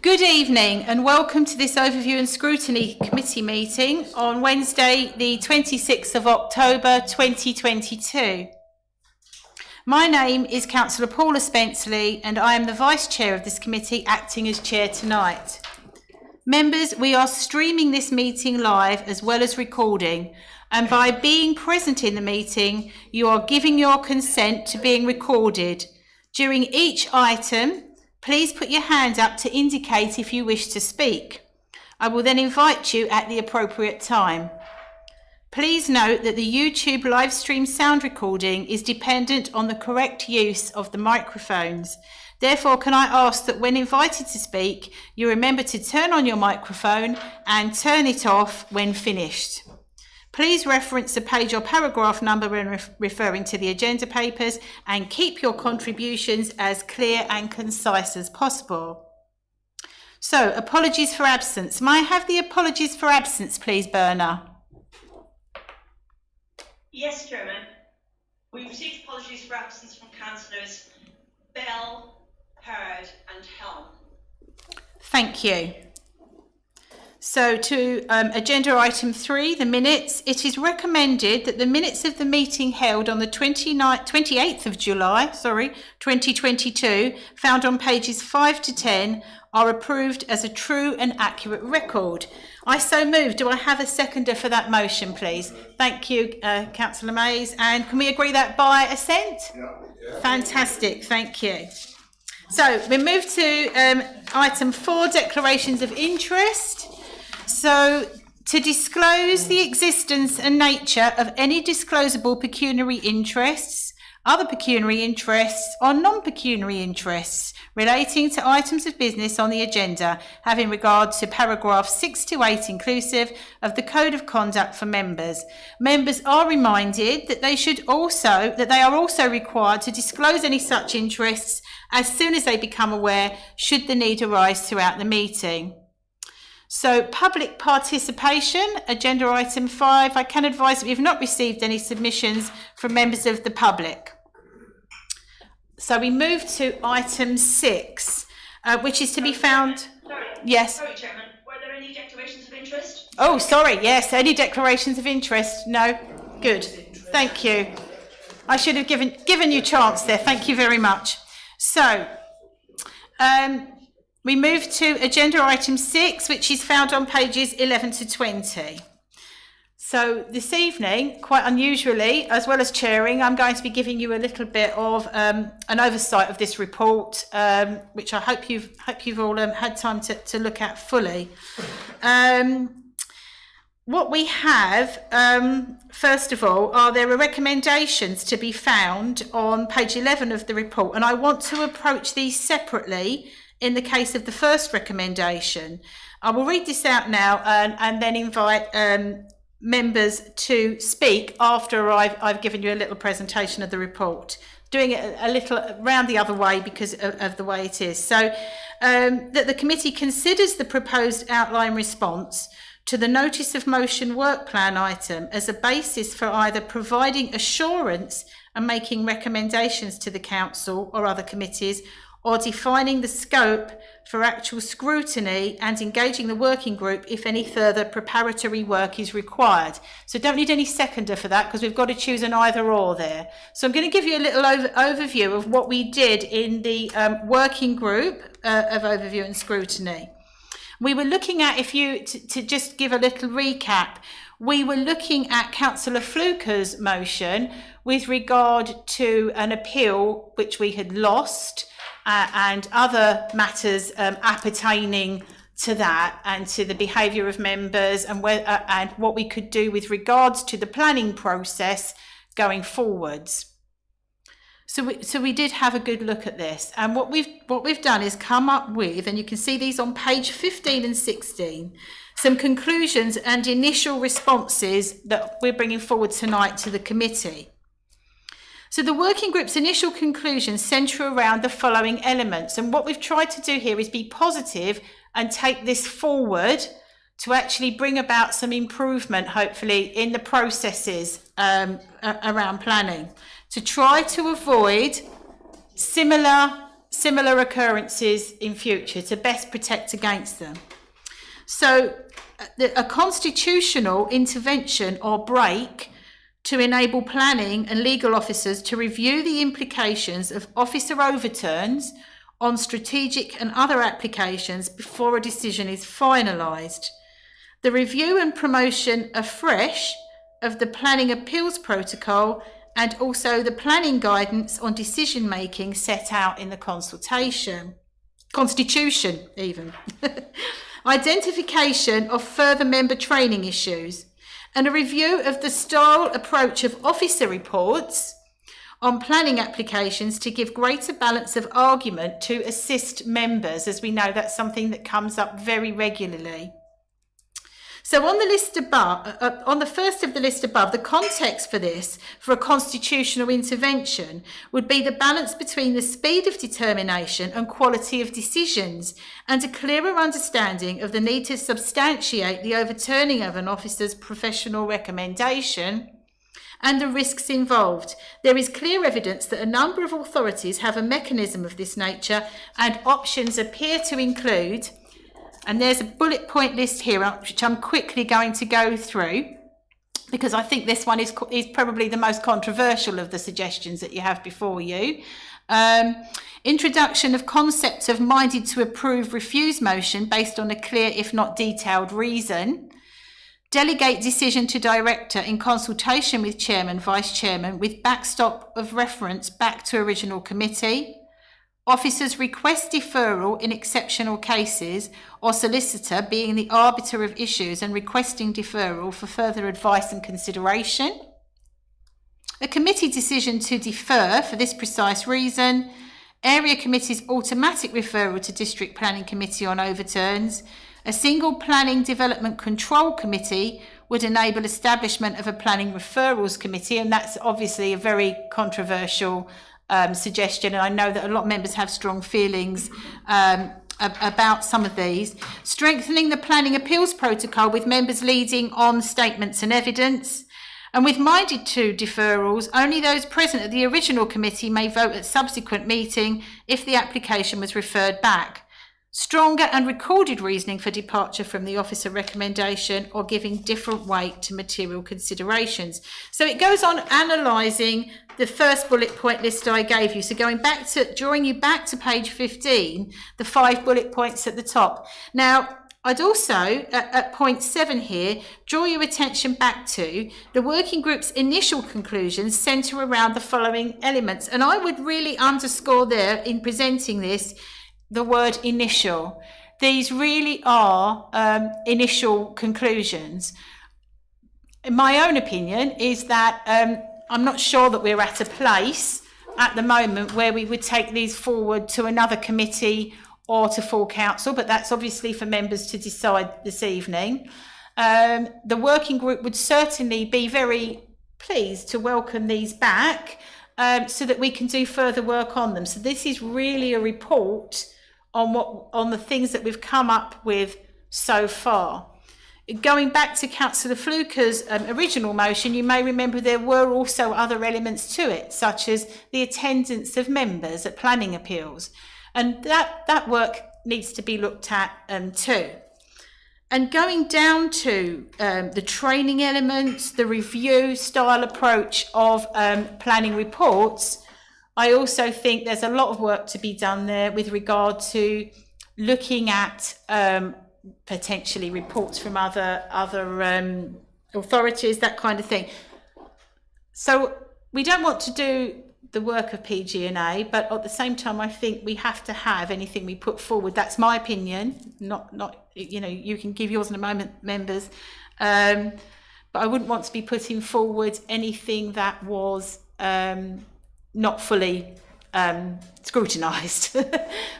Good evening and welcome to this Overview and Scrutiny Committee meeting on Wednesday the 26th of October 2022. My name is Councillor Paula Spenceley and I am the Vice Chair of this committee acting as Chair tonight. Members, we are streaming this meeting live as well as recording, and by being present in the meeting you are giving your consent to being recorded. During each item, please put your hand up to indicate if you wish to speak. I will then invite you at the appropriate time. Please note that the YouTube live stream sound recording is dependent on the correct use of the microphones. Therefore, can I ask that when invited to speak, you remember to turn on your microphone and turn it off when finished. Please reference the page or paragraph number when referring to the agenda papers and keep your contributions as clear and concise as possible. So, apologies for absence. May I have the apologies for absence, please, Berna? Yes, Chairman. We've received apologies for absence from Councillors Bell, Hurd and Helm. Thank you. So to agenda item 3, the minutes. It is recommended that the minutes of the meeting held on the 28th of July, 2022, found on pages 5 to 10, are approved as a true and accurate record. I so move. Do I have a seconder for that motion, please? Thank you, Councillor Mays. And can we agree that by assent? Yeah. Fantastic. Thank you. So we move to item 4, declarations of interest. So, to disclose the existence and nature of any disclosable pecuniary interests, other pecuniary interests or non-pecuniary interests relating to items of business on the agenda, having regard to paragraphs 6 to 8 inclusive of the Code of Conduct for members. Members are reminded that they are also required to disclose any such interests as soon as they become aware, should the need arise throughout the meeting. So, public participation, agenda item 5. I can advise that we have not received any submissions from members of the public. So we move to item 6, which is to be found... Yes. Sorry, Chairman. Were there any declarations of interest? Oh, sorry. Yes. Any declarations of interest? No. Good. Thank you. I should have given you chance there. Thank you very much. So, we move to agenda item 6, which is found on pages 11 to 20. So this evening, quite unusually, as well as chairing, I'm going to be giving you a little bit of an oversight of this report, which I hope you've all had time to look at fully. What we have, first of all, there are recommendations to be found on page 11 of the report, and I want to approach these separately. In the case of the first recommendation, I will read this out now and then invite members to speak after I've given you a little presentation of the report, doing it a little round the other way because of the way it is. So that the committee considers the proposed outline response to the notice of motion work plan item as a basis for either providing assurance and making recommendations to the council or other committees, or defining the scope for actual scrutiny and engaging the working group if any further preparatory work is required. So don't need any seconder for that because we've got to choose an either or there. So I'm going to give you a little overview of what we did in the working group of overview and scrutiny. We were looking at, to just give a little recap, we were looking at Councillor Fluker's motion with regard to an appeal which we had lost, and other matters appertaining to that and to the behaviour of members and what we could do with regards to the planning process going forwards. So we did have a good look at this, and what we've done is come up with, and you can see these on page 15 and 16, some conclusions and initial responses that we're bringing forward tonight to the committee. So the working group's initial conclusions centre around the following elements, and what we've tried to do here is be positive and take this forward to actually bring about some improvement, hopefully, in the processes around planning, to try to avoid similar similar occurrences in future to best protect against them. So a constitutional intervention or break to enable planning and legal officers to review the implications of officer overturns on strategic and other applications before a decision is finalised. The review and promotion afresh of the planning appeals protocol and also the planning guidance on decision making set out in the constitution even. Identification of further member training issues and a review of the style approach of officer reports on planning applications to give greater balance of argument to assist members. As we know, that's something that comes up very regularly. So on the list above, on the first of the list above, the context for this, for a constitutional intervention, would be the balance between the speed of determination and quality of decisions, and a clearer understanding of the need to substantiate the overturning of an officer's professional recommendation and the risks involved. There is clear evidence that a number of authorities have a mechanism of this nature, and options appear to include, and there's a bullet point list here which I'm quickly going to go through because I think this one is probably the most controversial of the suggestions that you have before you. Introduction of concept of minded to approve refuse motion based on a clear if not detailed reason. Delegate decision to director in consultation with chairman, vice chairman with backstop of reference back to original committee. Officers request deferral in exceptional cases, or solicitor being the arbiter of issues and requesting deferral for further advice and consideration. A committee decision to defer for this precise reason. Area committee's automatic referral to district planning committee on overturns. A single planning development control committee would enable establishment of a planning referrals committee, and that's obviously a very controversial suggestion, and I know that a lot of members have strong feelings about some of these. Strengthening the planning appeals protocol with members leading on statements and evidence. And with minded to deferrals, only those present at the original committee may vote at subsequent meeting if the application was referred back. Stronger and recorded reasoning for departure from the officer recommendation or giving different weight to material considerations. So it goes on analysing the first bullet point list I gave you. So drawing you back to page 15, the 5 bullet points at the top. Now, I'd also, at point 7 here, draw your attention back to the working group's initial conclusions centre around the following elements. And I would really underscore there in presenting this, the word initial. These really are initial conclusions. In my own opinion is that I'm not sure that we're at a place at the moment where we would take these forward to another committee or to full council, but that's obviously for members to decide this evening. The working group would certainly be very pleased to welcome these back so that we can do further work on them. So this is really a report on the things that we've come up with so far. Going back to Councillor Fluker's original motion, you may remember there were also other elements to it, such as the attendance of members at planning appeals. And that work needs to be looked at too. And going down to the training elements, the review style approach of planning reports, I also think there's a lot of work to be done there with regard to looking at potentially reports from other authorities, that kind of thing. So we don't want to do the work of PG&A, but at the same time, I think we have to have anything we put forward. That's my opinion. Not you can give yours in a moment, members. But I wouldn't want to be putting forward anything that was not fully scrutinised,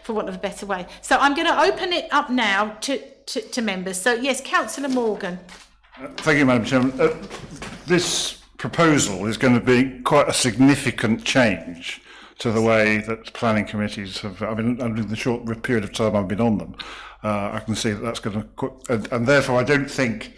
for want of a better way. So I'm going to open it up now to members. So yes, Councillor Morgan. Thank you, Madam Chairman. This proposal is going to be quite a significant change to the way that planning committees have, in the short period of time I've been on them, I can see that that's going to, and therefore I don't think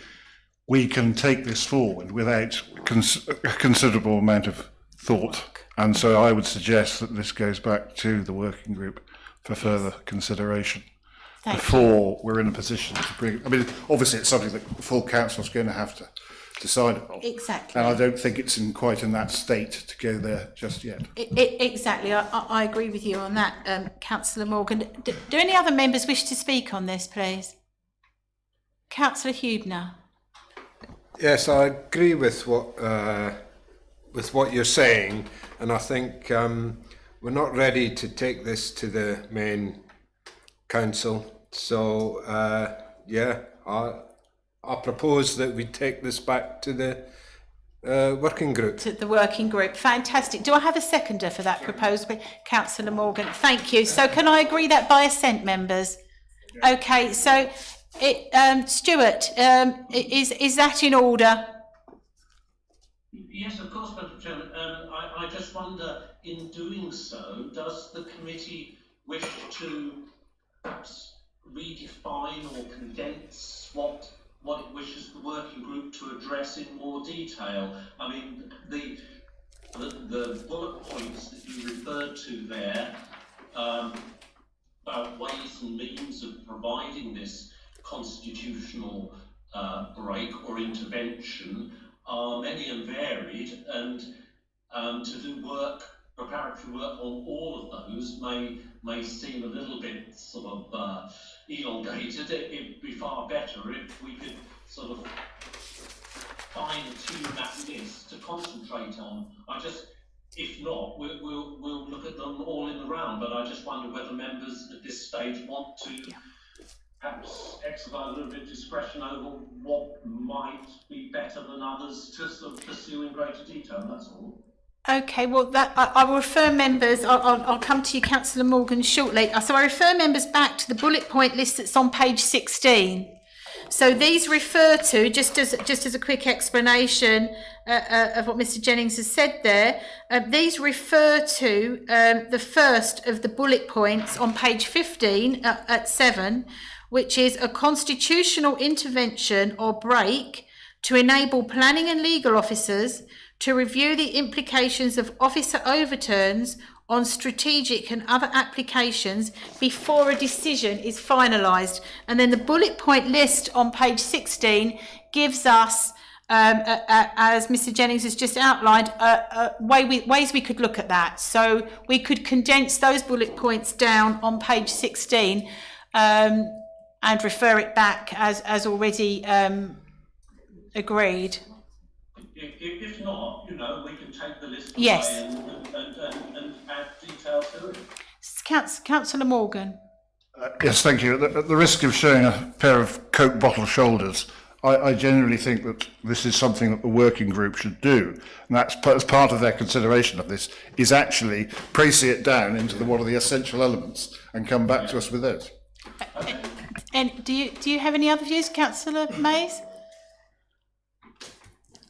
we can take this forward without a considerable amount of thought And so I would suggest that this goes back to the working group for further consideration before we're in a position to bring. I mean, obviously, it's something that the full council is going to have to decide upon. Exactly. And I don't think it's quite in that state to go there just yet. Exactly. I agree with you on that, Councillor Morgan. Do any other members wish to speak on this, please? Councillor Hubner. Yes, I agree with what you're saying, and I think we're not ready to take this to the main council. So yeah, I propose that we take this back to the working group. To the working group. Fantastic. Do I have a seconder for that proposal? Councillor Morgan. Thank you. So can I agree that by assent, members? Okay. So, Stuart, is that in order? Yes, of course, Madam Chairman. I just wonder, in doing so, does the committee wish to perhaps redefine or condense what it wishes the working group to address in more detail? I mean, the bullet points that you referred to there about ways and means of providing this constitutional break or intervention are many and varied, and to do preparatory work on all of those may seem a little bit sort of elongated. It'd be far better if we could sort of fine-tune that list to concentrate on. If not, we'll look at them all in the round, but I just wonder whether members at this stage want to perhaps exercise a little bit of discretion over what might be better than others to sort of pursue in greater detail, that's all. Okay, well, I will refer members, I'll come to you, Councillor Morgan, shortly. So I refer members back to the bullet point list that's on page 16. So these refer to, just as a quick explanation of what Mr Jennings has said there, these refer to the first of the bullet points on page 15 at 7, which is a constitutional intervention or break to enable planning and legal officers to review the implications of officer overturns on strategic and other applications before a decision is finalised. And then the bullet point list on page 16 gives us, as Mr Jennings has just outlined, ways we could look at that. So we could condense those bullet points down on page 16 and refer it back as already agreed. If not, we can take the list yes. and add detail to it. Councillor Morgan. Yes, thank you. At the risk of showing a pair of Coke bottle shoulders, I generally think that this is something that the working group should do. And that's as part of their consideration of this, is actually pricing it down into what are the essential elements and come back to us with it. And do you have any other views, Councillor Mays?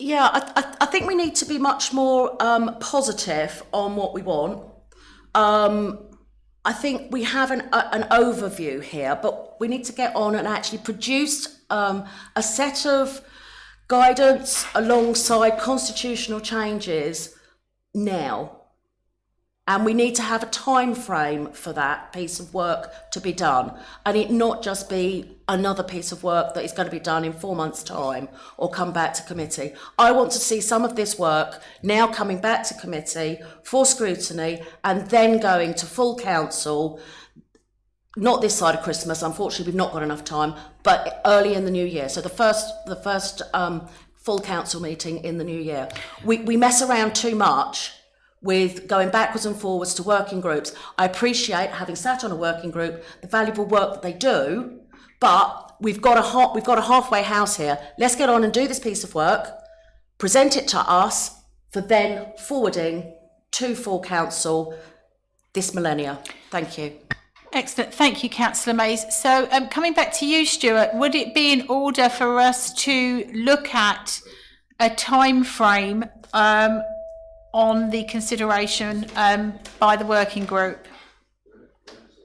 Yeah, I think we need to be much more positive on what we want. I think we have an overview here, but we need to get on and actually produce a set of guidance alongside constitutional changes now. And we need to have a time frame for that piece of work to be done, and it not just be another piece of work that is going to be done in 4 months' time or come back to committee. I want to see some of this work now coming back to committee for scrutiny and then going to full council, not this side of Christmas, unfortunately we've not got enough time, but early in the new year. So the first full council meeting in the new year. We mess around too much with going backwards and forwards to working groups. I appreciate, having sat on a working group, the valuable work that they do, but we've got a halfway house here. Let's get on and do this piece of work, present it to us for then forwarding to full council this millennia. Thank you. Excellent. Thank you, Councillor Mays. So coming back to you, Stuart, would it be in order for us to look at a time frame on the consideration by the working group?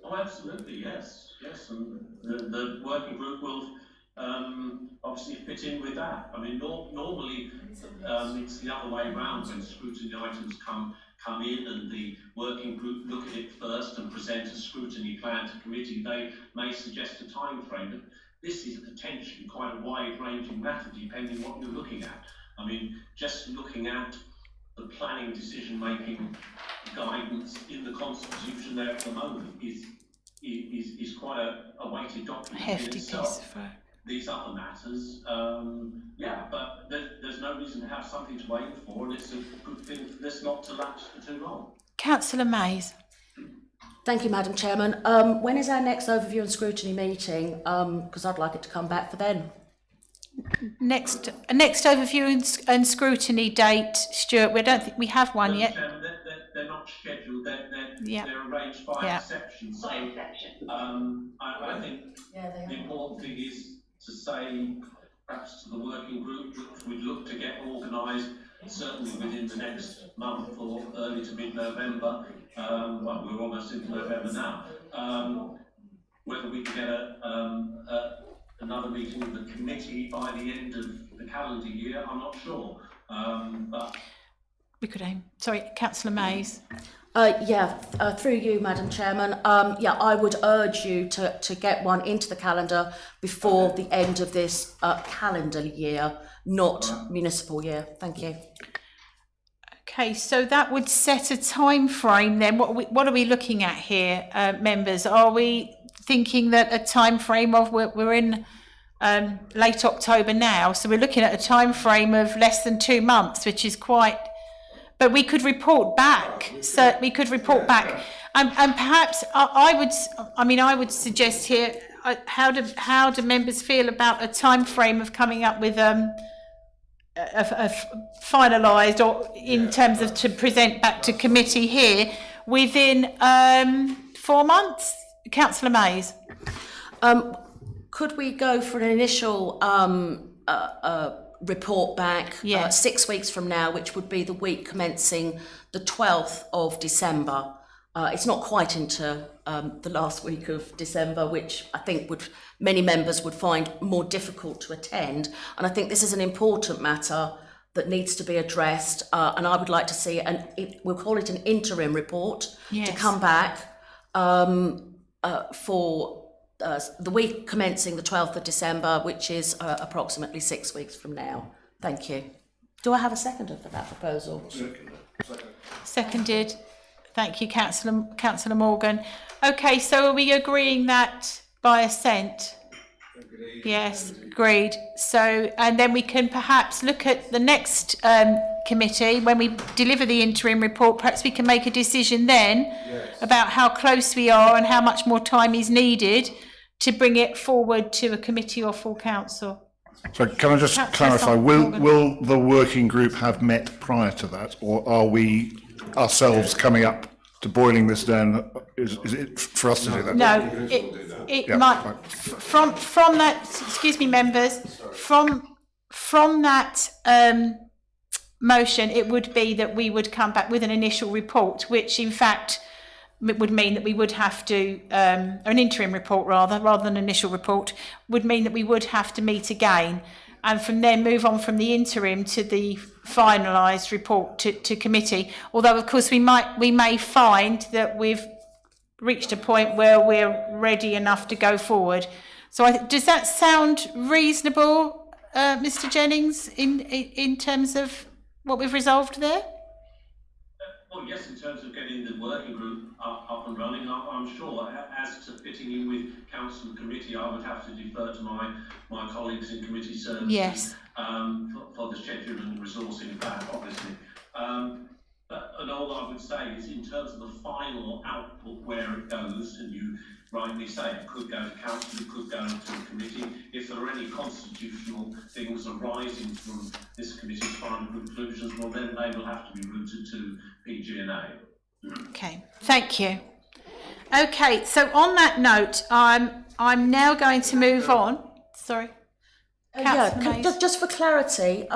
Oh, absolutely, yes. And the working group will obviously fit in with that. I mean, normally it's the other way around when scrutiny items come come in and the working group look at it first and present a scrutiny plan to committee, they may suggest a time frame. But this is potentially quite a wide-ranging matter depending what you're looking at. I mean, just looking at the planning decision-making guidance in the Constitution there at the moment is quite a weighted document Hefty in piece itself. of These other matters, yeah, but there's no reason to have something to aim for, and it's a good thing for this not to lapse for too long. Councillor Mays. Thank you, Madam Chairman. When is our next overview and scrutiny meeting? Because I'd like it to come back for then. Next overview and scrutiny date, Stuart. We don't think we have one yet. They're not scheduled. Yeah. They're arranged by exception. So, By exception. I think the important thing is to say, perhaps to the working group, that we'd look to get organised certainly within the next month or early to mid-November. Well, we're almost into November now. Whether we can get another meeting of the committee by the end of the calendar year, I'm not sure. But We could aim. Sorry, Councillor Mays. Through you, Madam Chairman. I would urge you to get one into the calendar before the end of this calendar year, not municipal year. Thank you. Okay, so that would set a time frame then. What are we looking at here, members? Are we thinking that a time frame of we're in late October now, so we're looking at a time frame of less than 2 months, which is quite. But we could report back. So we could report back, and perhaps I would suggest here. How do members feel about a time frame of coming up with a finalised, or in terms of to present back to committee here within 4 months? Councillor Mays. Could we go for an initial report back 6 weeks from now, which would be the week commencing the 12th of December? It's not quite into the last week of December, which I think many members would find more difficult to attend. And I think this is an important matter that needs to be addressed. And I would like to see, we'll call it an interim report, to come back for the week commencing the 12th of December, which is approximately 6 weeks from now. Thank you. Do I have a seconder for that proposal? Seconded. Thank you, Councillor Morgan. Okay, so are we agreeing that by assent? Agreed. Yes, agreed. So, and then we can perhaps look at the next committee when we deliver the interim report. Perhaps we can make a decision then about how close we are and how much more time is needed to bring it forward to a committee or full council. So can I just clarify, will the working group have met prior to that, or are we ourselves coming up to boiling this down? Is it for us to do that? No, it might, from that, excuse me, members, from that motion, it would be that we would come back with an initial report, which in fact would mean that we would have to, an interim report rather than an initial report, would mean that we would have to meet again, and from there move on from the interim to the finalised report to committee. Although of course we may find that we've reached a point where we're ready enough to go forward. So does that sound reasonable, Mr. Jennings, in terms of what we've resolved there? Well, yes, in terms of getting the working group up and running, I'm sure. As to fitting in with council and committee, I would have to defer to my colleagues in committee services. Yes. For the schedule and resourcing of that, obviously. And all I would say is, in terms of the final output, where it goes, and you rightly say it could go to council, it could go to a committee. If there are any constitutional things arising from this committee's final conclusions, well, then they will have to be routed to PG&A. Okay, thank you. Okay, so on that note, I'm now going to move on. Sorry. Just for clarity,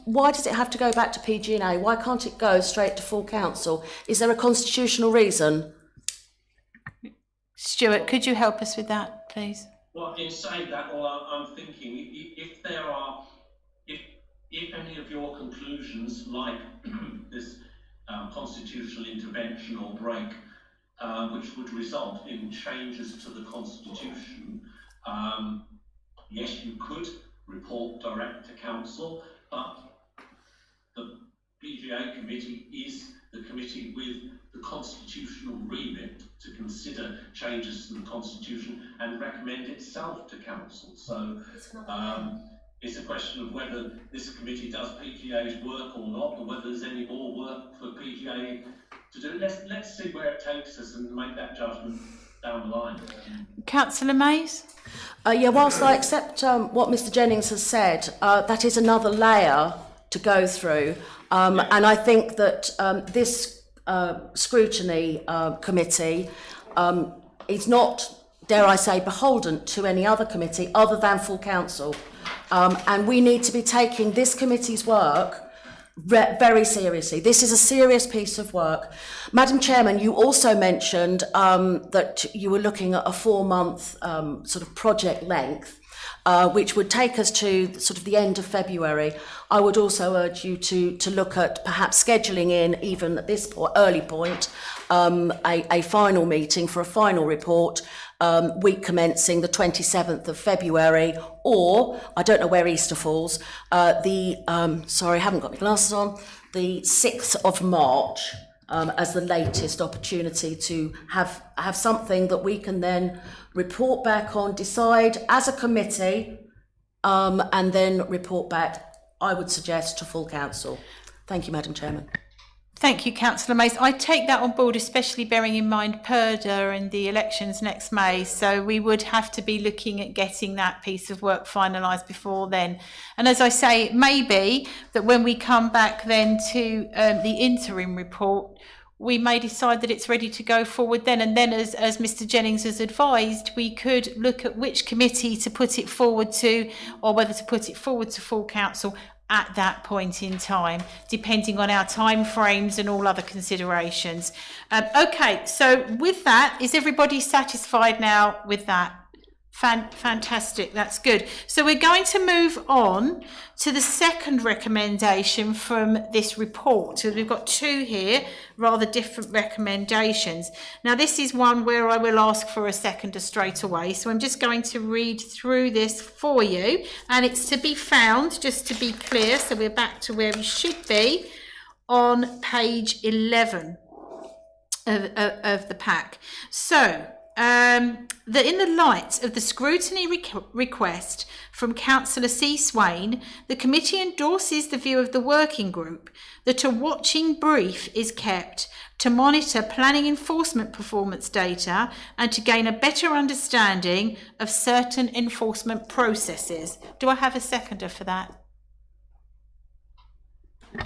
why does it have to go back to PG&A? Why can't it go straight to full council? Is there a constitutional reason? Stuart, could you help us with that, please? Well, in saying that, I'm thinking if there are, if any of your conclusions, like this constitutional intervention or break, which would result in changes to the Constitution. Yes, you could report direct to council, but the PGA committee is the committee with the constitutional remit to consider changes to the Constitution and recommend itself to council. So it's a question of whether this committee does PGA's work or not, or whether there's any more work for PGA to do. Let's see where it takes us and make that judgment down the line. Councillor Mays? Yeah, whilst I accept what Mr Jennings has said, that is another layer to go through. And I think that this scrutiny committee is not, dare I say, beholden to any other committee other than full council. And we need to be taking this committee's work very seriously. This is a serious piece of work. Madam Chairman, you also mentioned that you were looking at a 4-month sort of project length, which would take us to sort of the end of February. I would also urge you to look at perhaps scheduling in, even at this early point, a final meeting for a final report, week commencing the 27th of February, or, I don't know where Easter falls, sorry, I haven't got my glasses on, the 6th of March, as the latest opportunity to have something that we can then report back on, decide as a committee, and then report back, I would suggest, to full council. Thank you, Madam Chairman. Thank you, Councillor Mays. I take that on board, especially bearing in mind PERDA and the elections next May. So we would have to be looking at getting that piece of work finalised before then. And as I say, it may be that when we come back then to the interim report, we may decide that it's ready to go forward then. And then, as Mr Jennings has advised, we could look at which committee to put it forward to, or whether to put it forward to full council at that point in time, depending on our time frames and all other considerations. Okay, so with that, is everybody satisfied now with that? Fantastic, that's good. So we're going to move on to the second recommendation from this report. So we've got two here, rather different recommendations. Now this is one where I will ask for a seconder straight away. So I'm just going to read through this for you, and it's to be found, just to be clear, so we're back to where we should be, on page 11 of the pack. So, that in the light of the scrutiny request from Councillor C. Swain, the committee endorses the view of the working group that a watching brief is kept to monitor planning enforcement performance data and to gain a better understanding of certain enforcement processes. Do I have a seconder for that?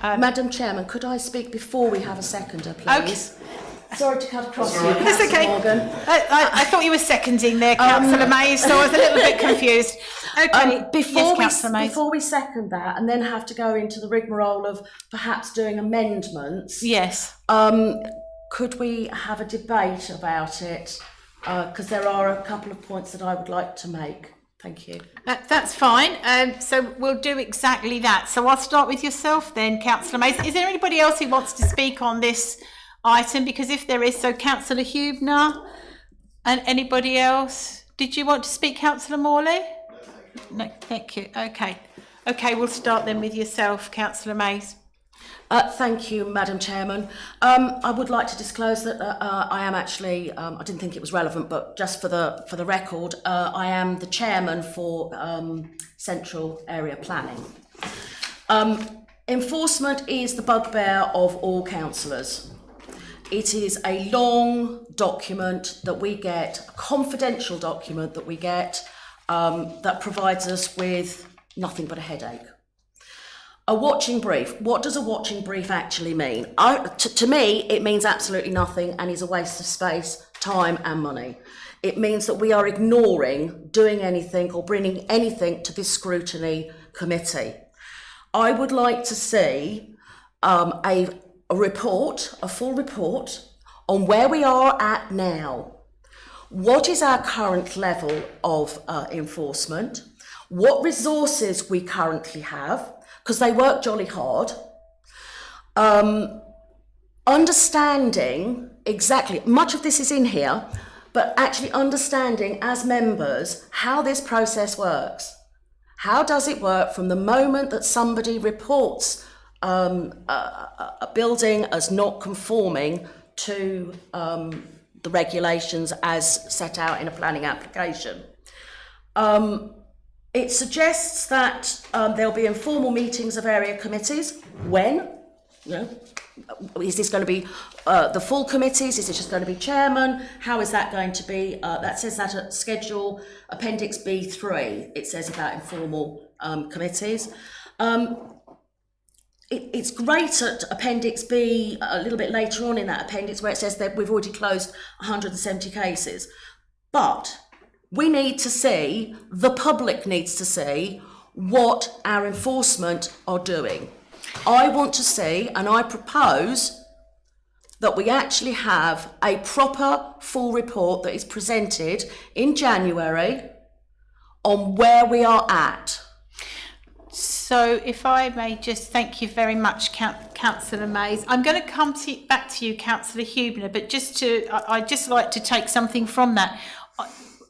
Madam Chairman, could I speak before we have a seconder, please? Okay. Sorry to cut across you, That's Councillor okay. Morgan. I thought you were seconding there, Councillor Mays, so I was a little bit confused. Okay, Before we second that and then have to go into the rigmarole of perhaps doing amendments, yes. Could we have a debate about it? Because there are a couple of points that I would like to make. Thank you. That's fine. So we'll do exactly that. So I'll start with yourself then, Councillor Mays. Is there anybody else who wants to speak on this item? Because if there is, so Councillor Hubner and anybody else. Did you want to speak, Councillor Morley? No, thank you. Okay, we'll start then with yourself, Councillor Mays. Thank you, Madam Chairman. I would like to disclose that I am actually, I didn't think it was relevant, but just for the record, I am the chairman for Central Area Planning. Enforcement is the bugbear of all councillors. It is a long document that we get, a confidential document that we get, that provides us with nothing but a headache. A watching brief. What does a watching brief actually mean? To me, it means absolutely nothing and is a waste of space, time and money. It means that we are ignoring doing anything or bringing anything to this scrutiny committee. I would like to see a report, a full report on where we are at now. What is our current level of enforcement? What resources we currently have, because they work jolly hard. understanding exactly, much of this is in here, but actually understanding as members how this process works. How does it work from the moment that somebody reports a building as not conforming to the regulations as set out in a planning application? It suggests that there'll be informal meetings of area committees. When? You know, is this going to be the full committees? Is it just going to be chairman? How is that going to be? That says that at schedule appendix B3, it says about informal committees. It's great at appendix B, a little bit later on in that appendix, where it says that we've already closed 170 cases. But we need to see, the public needs to see what our enforcement are doing. I want to see, and I propose that we actually have a proper full report that is presented in January on where we are at. So if I may just thank you very much, Councillor Mays. I'm going to come back to you, Councillor Huebner, but I'd just like to take something from that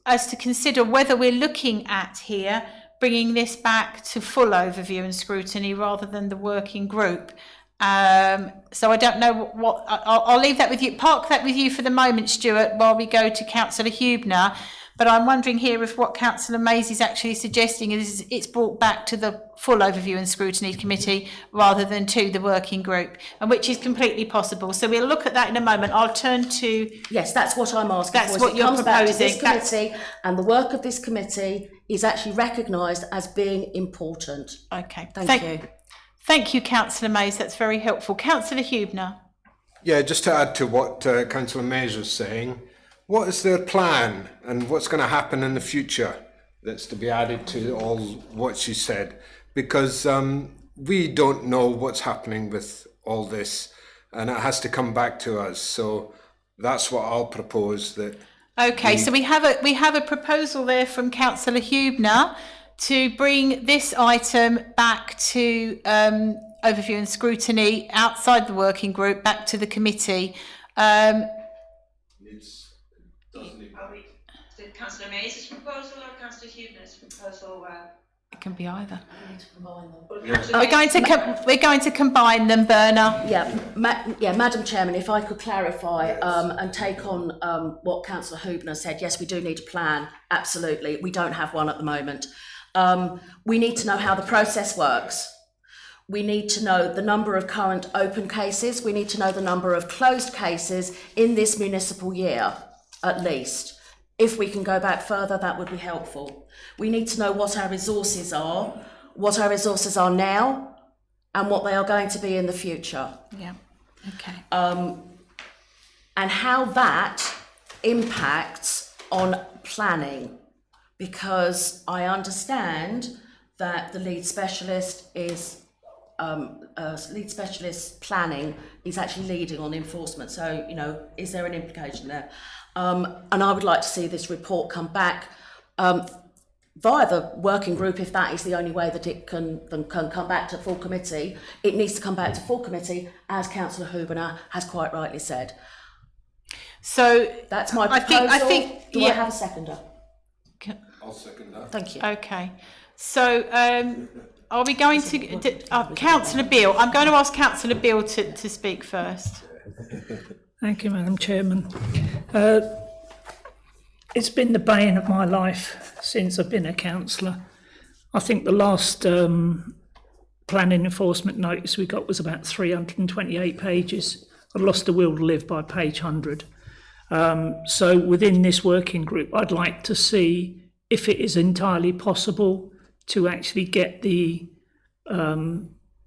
as to consider whether we're looking at here bringing this back to full overview and scrutiny rather than the working group. So I don't know what I'll leave that with you, park that with you for the moment, Stuart, while we go to Councillor Huebner. But I'm wondering here if what Councillor Mays is actually suggesting is it's brought back to the full overview and scrutiny committee rather than to the working group, and which is completely possible. So we'll look at that in a moment. I'll turn to... Yes, that's what I'm asking that's for. What you're comes back to proposing. this committee, and the work of this committee is actually recognised as being important. Okay. Thank you. Thank you, Councillor Mays. That's very helpful. Councillor Huebner. Yeah, just to add to what Councillor Mays was saying, what is their plan and what's going to happen in the future that's to be added to all what she said? Because we don't know what's happening with all this, and it has to come back to us. So that's what I'll propose. That Okay, so we have a proposal there from Councillor Huebner to bring this item back to overview and scrutiny outside the working group, back to the committee. Is it Councillor Mays' proposal or Councillor Huebner's proposal? It can be either. Councillor We're going to combine them, Berna. Yeah, Madam Chairman, if I could clarify and take on what Councillor Huebner said. Yes, we do need a plan. Absolutely, we don't have one at the moment. We need to know how the process works. We need to know the number of current open cases. We need to know the number of closed cases in this municipal year, at least. If we can go back further, that would be helpful. We need to know what our resources are now, and what they are going to be in the future. Yeah, okay. And how that impacts on planning, because I understand that the lead specialist planning is actually leading on enforcement. So, you know, is there an implication there? And I would like to see this report come back via the working group, if that is the only way that it can come back to full committee. It needs to come back to full committee, as Councillor Huebner has quite rightly said. So that's my proposal. I think Do I have a seconder? I'll second that. Thank you. Okay. So are we going to Councillor Beale? I'm going to ask Councillor Beale to speak first. Thank you, Madam Chairman. It's been the bane of my life since I've been a councillor. I think the last planning enforcement notice we got was about 328 pages. I lost the will to live by page 100. So within this working group, I'd like to see if it is entirely possible to actually get the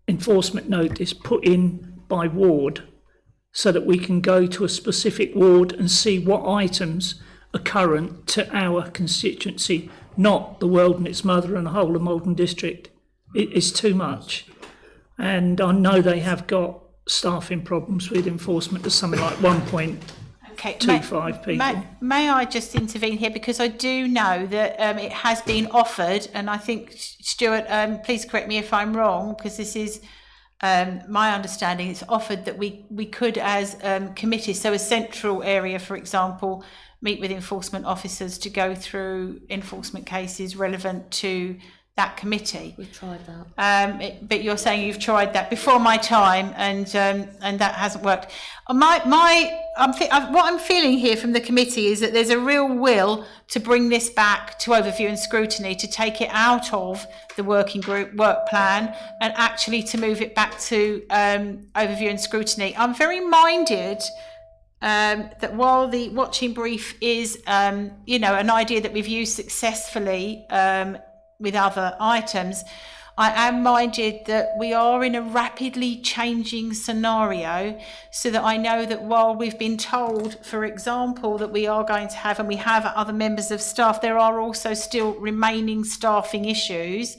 enforcement notice put in by ward, so that we can go to a specific ward and see what items are current to our constituency, not the world and its mother and the whole of Malden district. It is too much. And I know they have got staffing problems with enforcement. There's something like 1.25 people. May I just intervene here, because I do know that it has been offered, and I think, Stuart, please correct me if I'm wrong, because this is my understanding it's offered that we could as committees, so a central area, for example, meet with enforcement officers to go through enforcement cases relevant to that committee. We've tried that. But you're saying you've tried that before my time, and that hasn't worked. What I'm feeling here from the committee is that there's a real will to bring this back to overview and scrutiny, to take it out of the working group work plan, and actually to move it back to overview and scrutiny. I'm very minded that while the watching brief is, an idea that we've used successfully with other items, I am minded that we are in a rapidly changing scenario, so that I know that while we've been told, for example, that we are going to have, and we have other members of staff, there are also still remaining staffing issues.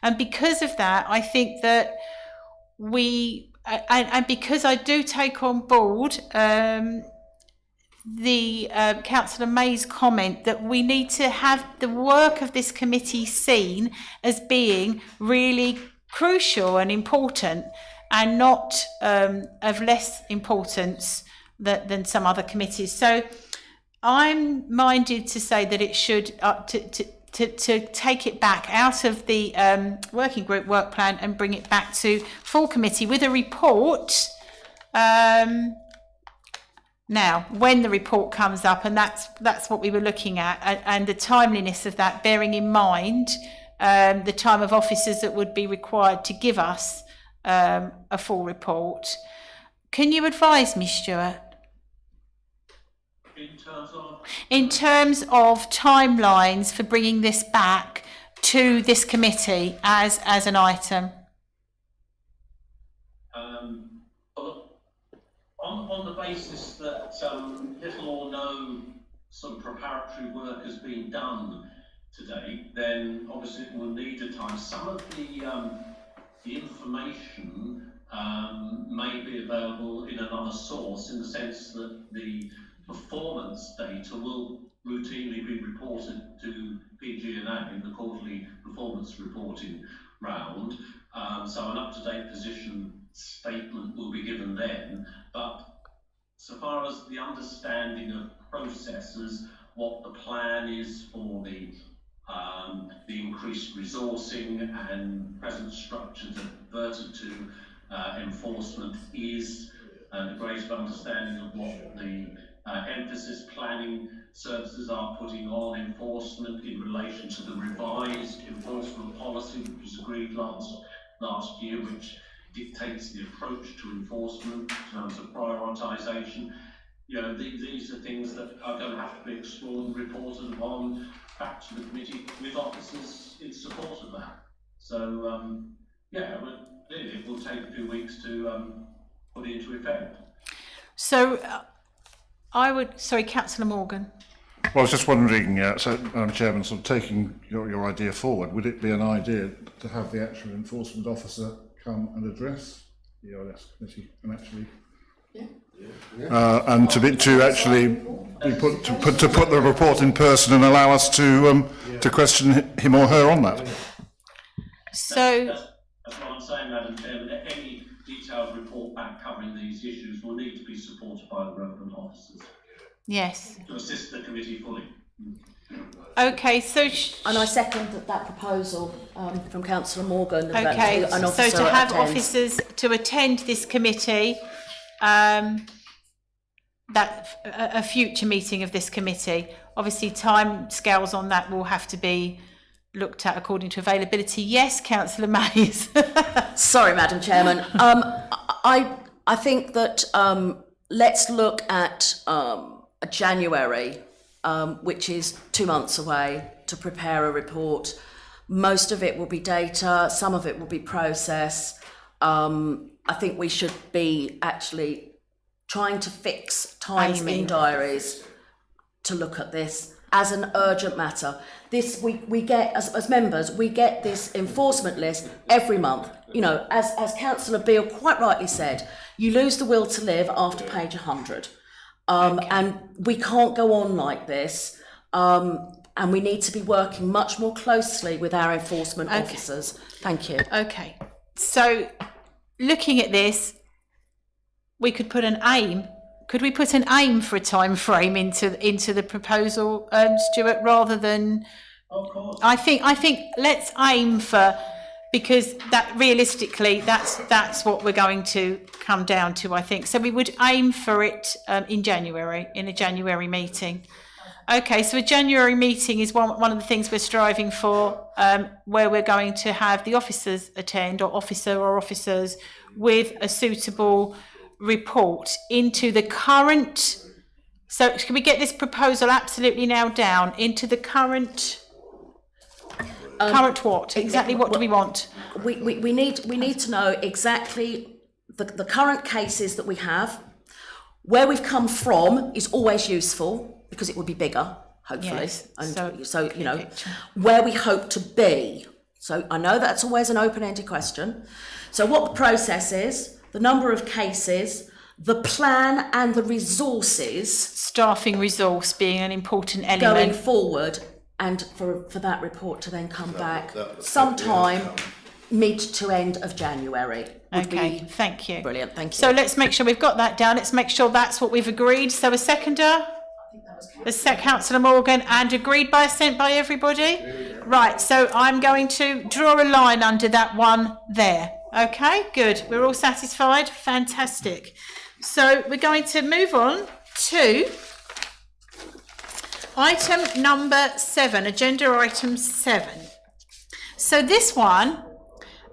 And because of that, I think that and because I do take on board the Councillor May's comment that we need to have the work of this committee seen as being really crucial and important, and not of less importance than some other committees. So I'm minded to say that it should to take it back out of the working group work plan and bring it back to full committee with a report. Now, when the report comes up, and that's what we were looking at, and the timeliness of that, bearing in mind the time of officers that would be required to give us a full report. Can you advise me, Stuart? In terms of timelines for bringing this back to this committee as an item. On the basis that little or no sort of preparatory work has been done today, then obviously it will need a time. Some of the information may be available in another source, in the sense that the performance data will routinely be reported to PG&A in the quarterly performance reporting round. So an up-to-date position statement will be given then, but so far as the understanding of processes, what the plan is for the increased resourcing and present structures adverted to enforcement is, and a greater understanding of what the emphasis planning services are putting on enforcement in relation to the revised enforcement policy which was agreed last year, which dictates the approach to enforcement in terms of prioritisation. These are things that are going to have to be explored and reported upon back to the committee with officers in support of that. So, clearly it will take a few weeks to put into effect. So, Councillor Morgan. Well, I was just wondering, Madam Chairman, sort of taking your idea forward, would it be an idea to have the actual enforcement officer come and address the ERS committee and actually, and to actually be put the report in person and allow us to question him or her on that? So that's what I'm saying, Madam Chairman. Any detailed report back covering these issues will need to be supported by the relevant officers. Yes. To assist the committee fully. Okay, so and I second that proposal from Councillor Morgan. Okay, that an so officer to have attends. officers to attend this committee, a future meeting of this committee. Obviously, time scales on that will have to be looked at according to availability. Yes, Councillor Mays. Sorry, Madam Chairman. I think that let's look at January, which is 2 months away, to prepare a report. Most of it will be data, some of it will be process. I think we should be actually trying to fix times in diaries to look at this as an urgent matter. This we get, as members, we get this enforcement list every month. As Councillor Beale quite rightly said, you lose the will to live after page 100. And we can't go on like this. And we need to be working much more closely with our enforcement officers. Thank you. Okay, so looking at this, we could put an aim. Could we put an aim for a time frame into the proposal, Stuart, rather than? Of course. I think let's aim for, because that realistically that's what we're going to come down to, I think. So we would aim for it in January, in a January meeting. Okay, so a January meeting is one of the things we're striving for, where we're going to have the officers attend, or officers with a suitable report into the current. So can we get this proposal absolutely nailed down into the current? Current what? Exactly what do we want? We need to know exactly the current cases that we have. Where we've come from is always useful because it would be bigger, hopefully. Yes, And so you know, where we hope to be. So I know that's always an open-ended question. So what the process is, the number of cases, the plan and the resources. Staffing resource being an important element. Going forward, and for that report to then come back sometime mid to end of January. Okay, thank you. Brilliant, thank you. So let's make sure we've got that down. Let's make sure that's what we've agreed. So a seconder? Councillor Morgan, and agreed by assent by everybody? Right, so I'm going to draw a line under that one there. Okay, good. We're all satisfied? Fantastic. So we're going to move on to item number 7, agenda item 7. So this one,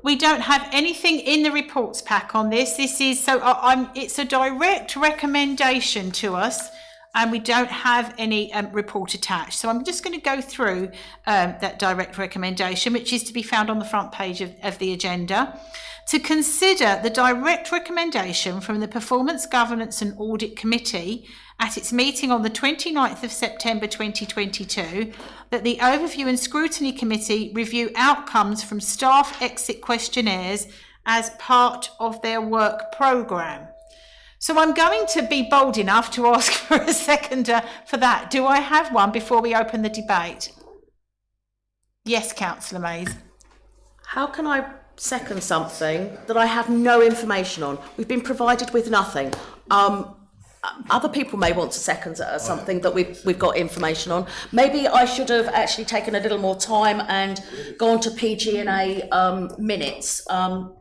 we don't have anything in the reports pack on this. This is, it's a direct recommendation to us, and we don't have any report attached. So I'm just going to go through that direct recommendation, which is to be found on the front page of the agenda. To consider the direct recommendation from the Performance, Governance and Audit Committee at its meeting on the 29th of September 2022, that the Overview and Scrutiny Committee review outcomes from staff exit questionnaires as part of their work programme. So I'm going to be bold enough to ask for a seconder for that. Do I have one before we open the debate? Yes, Councillor Mays. How can I second something that I have no information on? We've been provided with nothing. Other people may want to second something that we've got information on. Maybe I should have actually taken a little more time and gone to PG&A minutes. But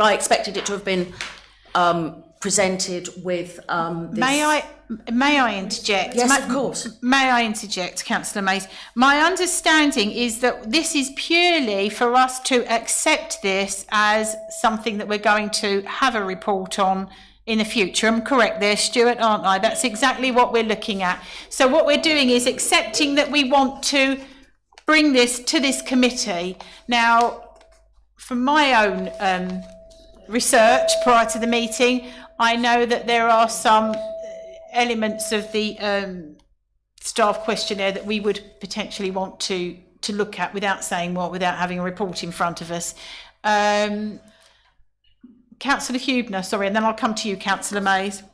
I expected it to have been presented with this. May I interject? Yes, of course. May I interject, Councillor Mays? My understanding is that this is purely for us to accept this as something that we're going to have a report on in the future. I'm correct there, Stuart, aren't I? That's exactly what we're looking at. So what we're doing is accepting that we want to bring this to this committee. Now, from my own research prior to the meeting, I know that there are some elements of the staff questionnaire that we would potentially want to look at without saying what, without having a report in front of us. Councillor Hubner, sorry, and then I'll come to you, Councillor Mays.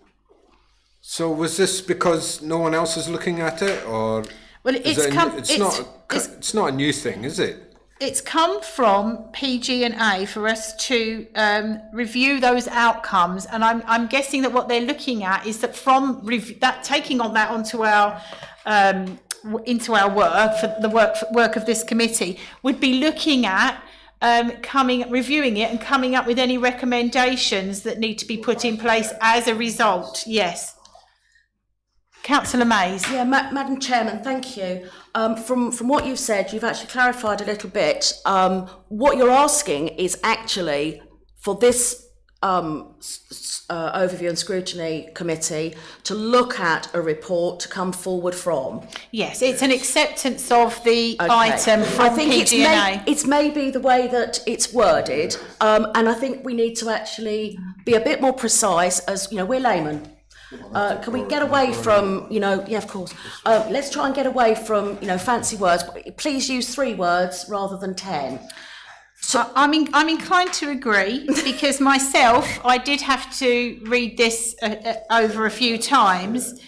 So was this because no one else is looking at it, or? Well, it's not a new thing, is it? It's come from PG&A for us to review those outcomes, and I'm guessing that what they're looking at is that from taking on that onto our into our work for the work of this committee would be looking at reviewing it and coming up with any recommendations that need to be put in place as a result. Yes. Councillor Mays. Yeah, Madam Chairman, thank you. From what you've said, you've actually clarified a little bit. What you're asking is actually for this Overview and Scrutiny Committee to look at a report to come forward from. Yes, it's an acceptance of the item from PG&A. It's maybe the way that it's worded, and I think we need to actually be a bit more precise, as you know, we're laymen. Can we get away from, yeah, of course. Let's try and get away from, fancy words. Please use 3 words rather than 10. So I'm inclined to agree, because myself, I did have to read this over a few times.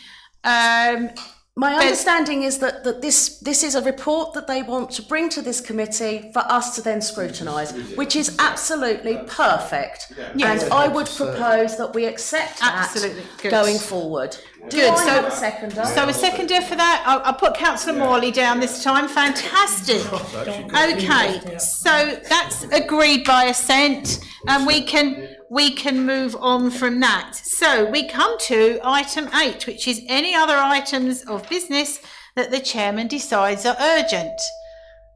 My understanding is that this is a report that they want to bring to this committee for us to then scrutinise, which is absolutely perfect. Yes. And I would propose that we accept that Absolutely. Good. going forward. Do Good. I have a seconder? So a seconder for that. I'll put Councillor Morley down this time. Fantastic. Okay, so that's agreed by assent, and we can move on from that. So we come to item 8, which is any other items of business that the chairman decides are urgent.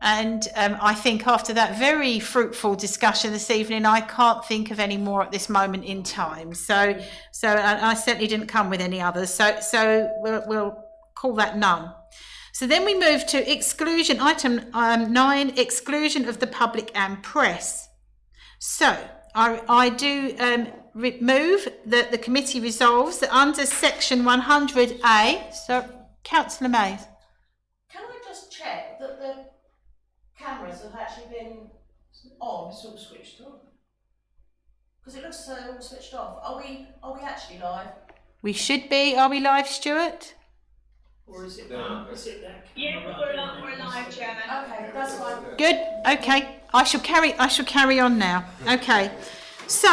And I think after that very fruitful discussion this evening, I can't think of any more at this moment in time. So I certainly didn't come with any others. So we'll call that none. So then we move to exclusion, item 9, exclusion of the public and press. So I do move that the committee resolves that under section 100A, so Councillor Mays. Can I just check that the cameras have actually been on? It's all switched on. Because it looks all switched off. Are we actually live? We should be. Are we live, Stuart? Or is it that? Yeah, we're live, Chairman. Okay, that's fine. Good. Okay. I shall carry on now. Okay. So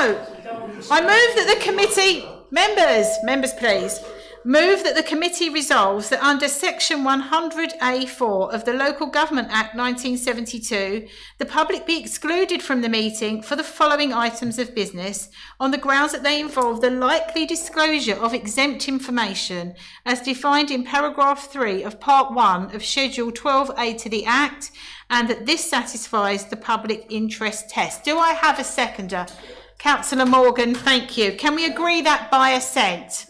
I move that the committee members please. Move that the committee resolves that under section 100A4 of the Local Government Act 1972, the public be excluded from the meeting for the following items of business on the grounds that they involve the likely disclosure of exempt information as defined in paragraph 3 of part 1 of schedule 12A to the Act, and that this satisfies the public interest test. Do I have a seconder? Councillor Morgan, thank you. Can we agree that by assent?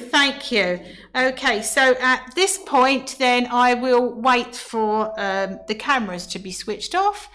Thank you. Okay, so at this point, then I will wait for the cameras to be switched off,